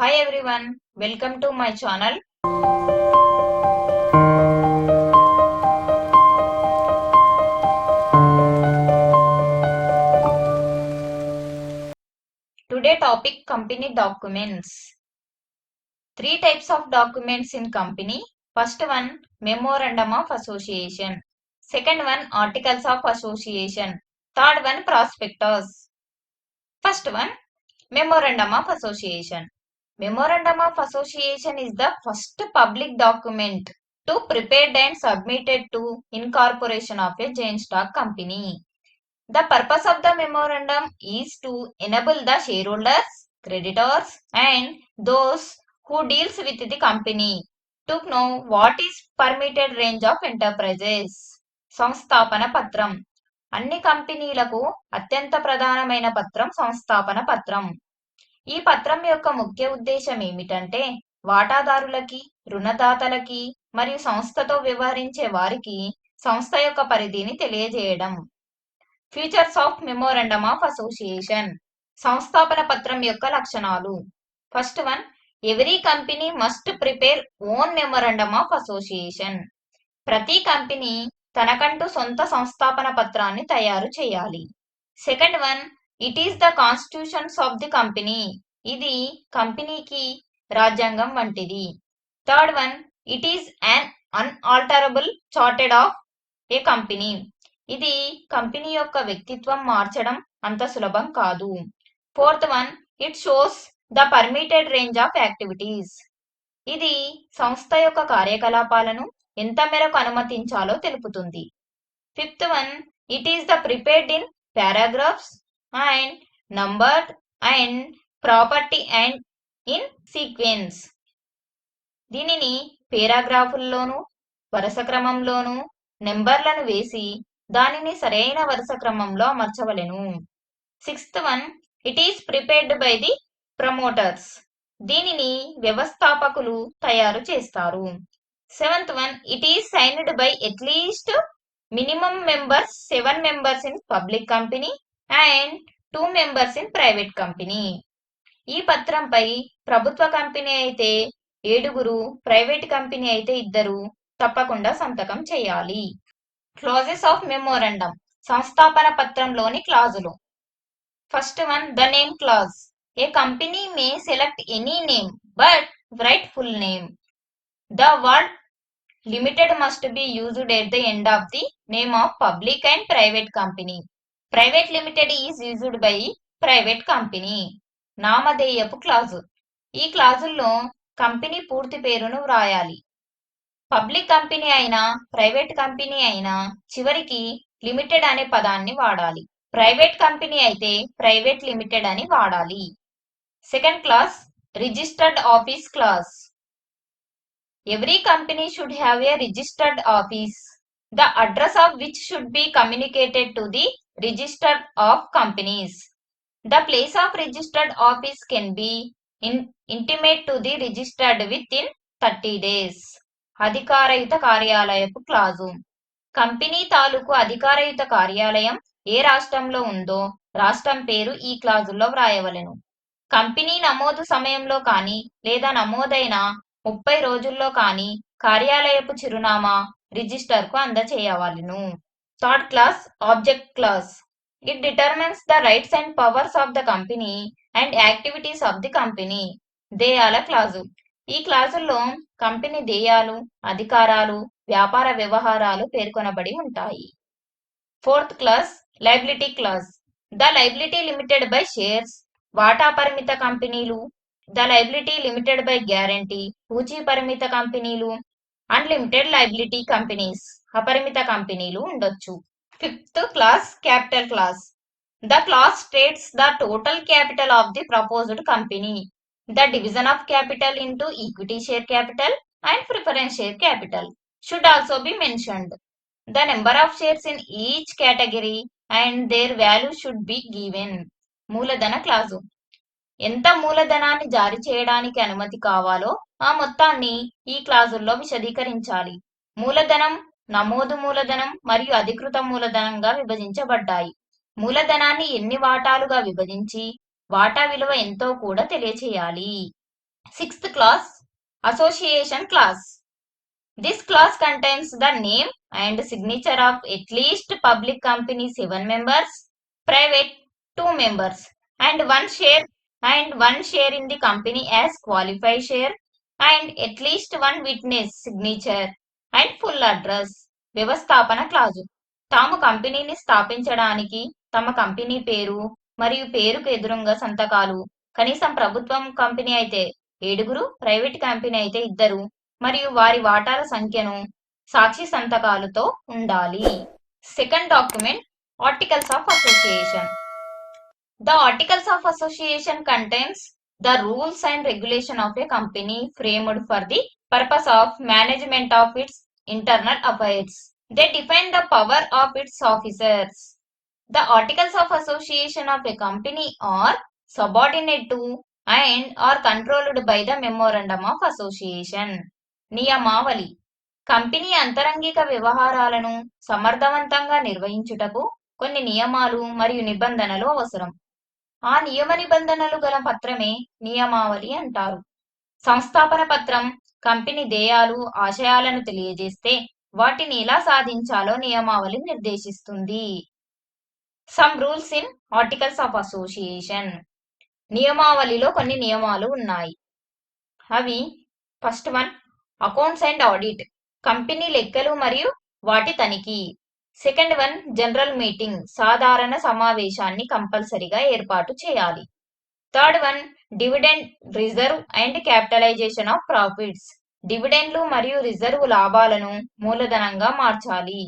Hi everyone, welcome to my channel. Today topic company documents. Three types of documents in company. First one, memorandum of association. Second one, articles of association. Third one, prospectus. First one, memorandum of association. Memorandum of association is the first public document to prepared and submitted to incorporation of a joint stock company. The purpose of the memorandum is to enable the shareholders, creditors, and those who deals with the company to know what is permitted range of enterprises. సంస్థాపన పత్రం అన్ని కంపెనీలకు అత్యంత ప్రధానమైన పత్రం సంస్థాపన పత్రం. ఈ పత్రం యొక్క ముఖ్య ఉద్దేశం ఏమిటంటే వాటాదారులకి, రుణదాతలకి మరియు సంస్థతో వ్యవహరించే వారికి సంస్థ యొక్క పరిధిని తెలియజేయడం. Features of memorandum of association. సంస్థాపన పత్రం యొక్క లక్షణాలు. First one, every company must prepare own memorandum of association. ప్రతి కంపెనీ తనకంటూ సొంత సంస్థాపన పత్రాన్ని తయారు చేయాలి. Second one, it is the constitutions of the company. ఇది కంపెనీకి రాజ్యాంగం వంటిది. Third one, it is an unalterable charter of a company. ఇది కంపెనీ యొక్క వ్యక్తిత్వం మార్చడం అంత సులభం కాదు. Fourth one, it shows the permitted range of activities. ఇది సంస్థ యొక్క కార్యకలాపాలను ఎంత మేరకు అనుమతించాలో తెలుపుతుంది. Fifth one, it is the prepared in paragraphs and numbered and property and in sequence. దీనిని పేరాగ్రాఫుల్లోనూ వరుస క్రమంలోనూ నెంబర్లను వేసి దానిని సరైన వరుస క్రమంలో అమర్చవలెను. Sixth one, it is prepared by the promoters. దీనిని వ్యవస్థాపకులు తయారు చేస్తారు. Seventh one, it is signed by at least minimum members 7 members in public company and 2 members in private company. ఈ పత్రంపై ప్రభుత్వ కంపెనీ అయితే 7, ప్రైవేట్ కంపెనీ అయితే 2 తప్పకుండా సంతకం చేయాలి. Clauses of memorandum. సంస్థాపన పత్రంలోని క్లాజులు. First one, the name clause. A company may select any name but write full name. The word limited must be used at the end of the name of public and private company. Private limited is used by private company. నామధేయపు clause. ఈ క్లాజుల్లో company పూర్తి పేరును వ్రాయాలి. Public company అయినా private company అయినా చివరికి limited అనే పదాన్ని వాడాలి. ప్రైవేట్ కంపెనీ అయితే ప్రైవేట్ లిమిటెడ్ అని వాడాలి. Second clause, registered office clause. Every company should have a registered office, the address of which should be communicated to the register of companies. The place of registered office can be intimate to the registered within 30 days. అధికారయుత కార్యాలయపు clause. Company తాలూకు అధికారయుత కార్యాలయం ఏ రాష్ట్రంలో ఉందో రాష్ట్రం పేరు ఈ క్లాజుల్లో వ్రాయవలెను. కంపెనీ నమోదు సమయంలో కానీ లేదా నమోదైన 30 రోజుల్లో కానీ కార్యాలయపు చిరునామా రిజిస్టర్కు అందచేయవలెను. Third clause, object clause. It determines the rights and powers of the company and activities of the company. దేయాల క్లాజు. ఈ క్లాజుల్లో కంపెనీ దేయాలు, అధికారాలు, వ్యాపార వ్యవహారాలు పేర్కొనబడి ఉంటాయి. Fourth clause, liability clause. The liability limited by shares, వాటా పరిమిత కంపెనీలు. The liability limited by guarantee, పూచీ పరిమిత కంపెనీలు. అన్లిమిటెడ్ లయబిలిటీ కంపెనీస్, అపరిమిత కంపెనీలు ఉండొచ్చు. Fifth clause, capital clause. The clause states the total capital of the proposed company. The division of capital into equity share capital and preference share capital should also be mentioned. The number of shares in each category and their value should be given. మూలధన clause. ఎంత మూలధనాన్ని జారీ చేయడానికి అనుమతి కావాలో ఆ మొత్తాన్ని ఈ క్లాజుల్లో విశదీకరించాలి. మూలధనం, నమోదు మూలధనం మరియు అధికృత మూలధనంగా విభజించబడ్డాయి. మూలధనాన్ని ఎన్ని వాటాలుగా విభజించి వాటా విలువ ఎంతో కూడా తెలియచేయాలి. Sixth clause, association clause. This clause contains the name and signature of at least public company 7 members, private 2 members, and one share in the company as qualified share, and at least one witness signature and full address. వ్యవస్థాపన clause. తాము కంపెనీని స్థాపించడానికి తమ company పేరు మరియు పేరుకు ఎదురుంగా సంతకాలు, కనీసం ప్రభుత్వం కంపెనీ అయితే 7, ప్రైవేట్ కంపెనీ అయితే 2, మరియు వారి వాటాల సంఖ్యను సాక్షి సంతకాలతో ఉండాలి. Second document, articles of association. The Articles of Association contains the rules and regulation of a company framed for the purpose of management of its internal affairs. They define the power of its officers. The Articles of Association of a company are subordinate to and are controlled by the Memorandum of Association. నియమావళి. Company అంతరంగిక వ్యవహారాలను సమర్థవంతంగా నిర్వహించుటకు కొన్ని నియమాలు మరియు నిబంధనలు అవసరం. ఆ నియమ నిబంధనలు గల పత్రమే నియమావళి అంటారు. సంస్థాపన పత్రం కంపెనీ ధ్యేయాలు, ఆశయాలను తెలియజేస్తే వాటిని ఎలా సాధించాలో నియమావళి నిర్దేశిస్తుంది. Some rules in articles of association. నియమావళిలో కొన్ని నియమాలు ఉన్నాయి. అవి first one, accounts and audit, company లెక్కలు మరియు వాటి తనిఖీ. సెకండ్ వన్, జనరల్ మీటింగ్, సాధారణ సమావేశాన్ని కంపల్సరిగా ఏర్పాటు చేయాలి. Third one, dividend, reserve and capitalisation of profits, డివిడెండ్లు మరియు రిజర్వ్ లాభాలను మూలధనంగా మార్చాలి.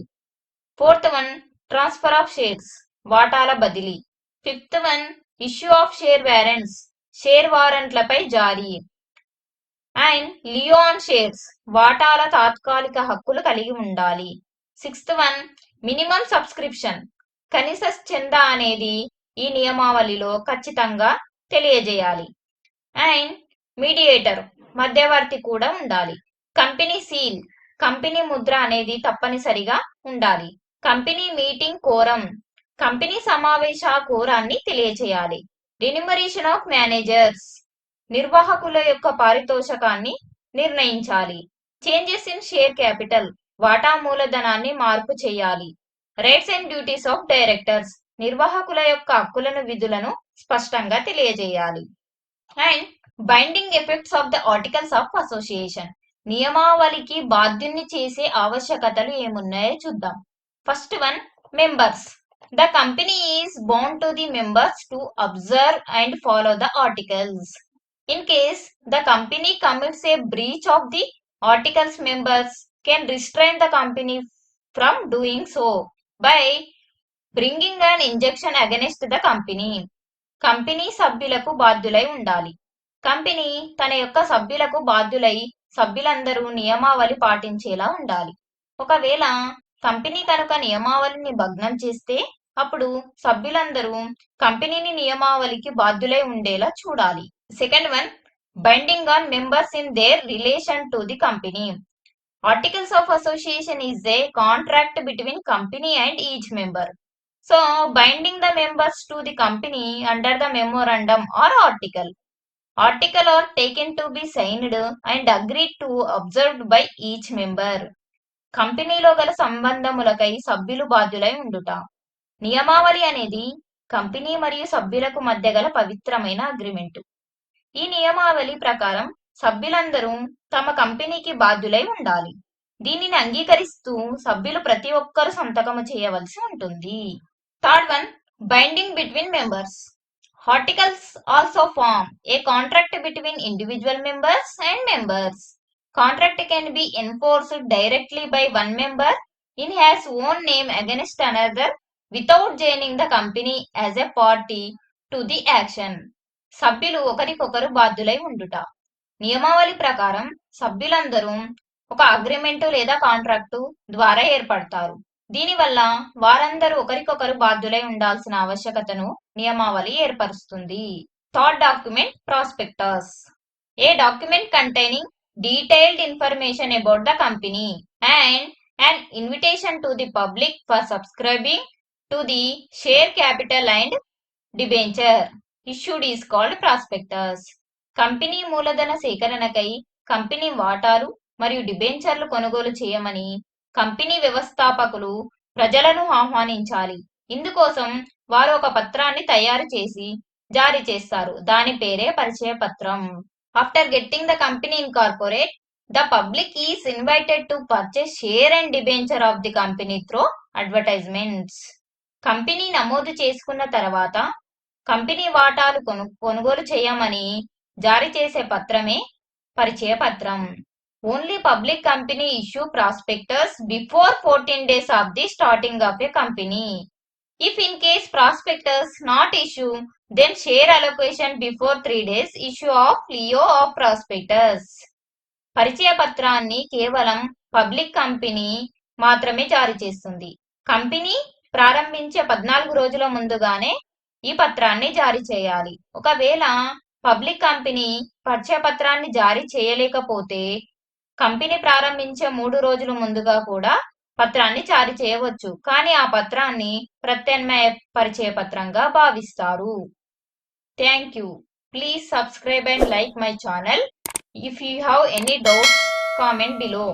Fourth one, transfer of shares, వాటాల బదిలీ. Fifth one, issue of share warrants, share వారెంట్లపై జారీ. అండ్ లియోన్ షేర్స్, వాటాల తాత్కాలిక హక్కులు కలిగి ఉండాలి. సిక్స్త్ వన్, మినిమం సబ్స్క్రిప్షన్, కనీస చందా అనేది ఈ నియమావళిలో ఖచ్చితంగా తెలియజేయాలి. అండ్ మీడియేటర్, మధ్యవర్తి కూడా ఉండాలి. కంపెనీ సీల్, కంపెనీ ముద్ర అనేది తప్పనిసరిగా ఉండాలి. కంపెనీ మీటింగ్ కోరం, కంపెనీ సమావేశ కోరాన్ని తెలియజేయాలి. రెన్యుమరేషన్ ఆఫ్ మేనేజర్స్, నిర్వాహకుల యొక్క పారితోషకాన్ని నిర్ణయించాలి. చేంజెస్ ఇన్ షేర్ క్యాపిటల్, వాటా మూలధనాన్ని మార్పు చేయాలి. Rights and duties of directors, నిర్వాహకుల యొక్క హక్కులను విధులను స్పష్టంగా తెలియజేయాలి. And binding effects of the articles of association. నియమావళికి బాధ్యున్ని చేసే ఆవశ్యకతలు ఏమున్నాయో చూద్దాం. First one, members. The company is bound to the members to observe and follow the articles. In case the company commits a breach of the articles, members can restrain the company from doing so by bringing an injunction against the company. Company సభ్యులకు బాధ్యులై ఉండాలి. Company తన యొక్క సభ్యులకు బాధ్యులై సభ్యులందరూ నియమావళి పాటించేలా ఉండాలి. ఒకవేళ కంపెనీ కనుక నియమావళిని భగ్నం చేస్తే అప్పుడు సభ్యులందరూ కంపెనీని నియమావళికి బాధ్యులై ఉండేలా చూడాలి. Second one, binding on members in there relation to the company. Articles of association is a contract between company and each member. So, binding the members to the company under the memorandum or article. Article are taken to be signed and agreed to observed by each member. కంపెనీలో గల సంబంధములకై సభ్యులు బాధ్యులై ఉండుట. నియమావళి అనేది company మరియు సభ్యులకు మధ్య గల పవిత్రమైన అగ్రిమెంటు. ఈ నియమావళి ప్రకారం సభ్యులందరూ తమ కంపెనీకి బాధ్యులై ఉండాలి. దీనిని అంగీకరిస్తూ సభ్యులు ప్రతి ఒక్కరూ సంతకము చేయవలసి ఉంటుంది. Third one, binding between members. Articles also form a contract between individual members and members. Contract can be enforced directly by one member in his own name against another without joining the company as a party to the action. సభ్యులు ఒకరికొకరు బాధ్యులై ఉండుట. నియమావళి ప్రకారం సభ్యులందరూ ఒక agreement లేదా contract ద్వారా ఏర్పడతారు. దీనివల్ల వారందరూ ఒకరికొకరు బాధ్యులై ఉండాల్సిన ఆవశ్యకతను నియమావళి ఏర్పరుస్తుంది. Third document, prospectus. A document containing detailed information about the company and an invitation to the public for subscribing to the share capital and debenture issued is called prospectus. Company మూలధన సేకరణకై company వాటాలు మరియు డిబెంచర్లు కొనుగోలు చేయమని company వ్యవస్థాపకులు ప్రజలను ఆహ్వానించాలి. ఇందుకోసం వారు ఒక పత్రాన్ని తయారు చేసి జారీ చేస్తారు. దాని పేరే పరిచయ పత్రం. After getting the company incorporate, the public is invited to purchase share and debenture of the company through advertisements. Company నమోదు చేసుకున్న తర్వాత కంపెనీ వాటాలు కొనుగోలు చేయమని జారీ చేసే పత్రమే పరిచయ పత్రం. Only public company issue prospectus before 14 days of the starting of a company. If in case prospectus not issue, then share allocation before 3 days issue of Leo of prospectus. పరిచయ పత్రాన్ని కేవలం పబ్లిక్ కంపెనీ మాత్రమే జారీ చేస్తుంది. Company ప్రారంభించే 14 రోజుల ముందుగానే ఈ పత్రాన్ని జారీ చేయాలి. ఒకవేళ పబ్లిక్ కంపెనీ పరిచయ పత్రాన్ని జారీ చేయలేకపోతే కంపెనీ ప్రారంభించే 3 రోజుల ముందుగా కూడా పత్రాన్ని జారీ చేయవచ్చు. కానీ ఆ పత్రాన్ని ప్రత్యామ్నాయ పరిచయ పత్రంగా భావిస్తారు. Thank you. Please subscribe and like my channel. If you have any doubts, comment below.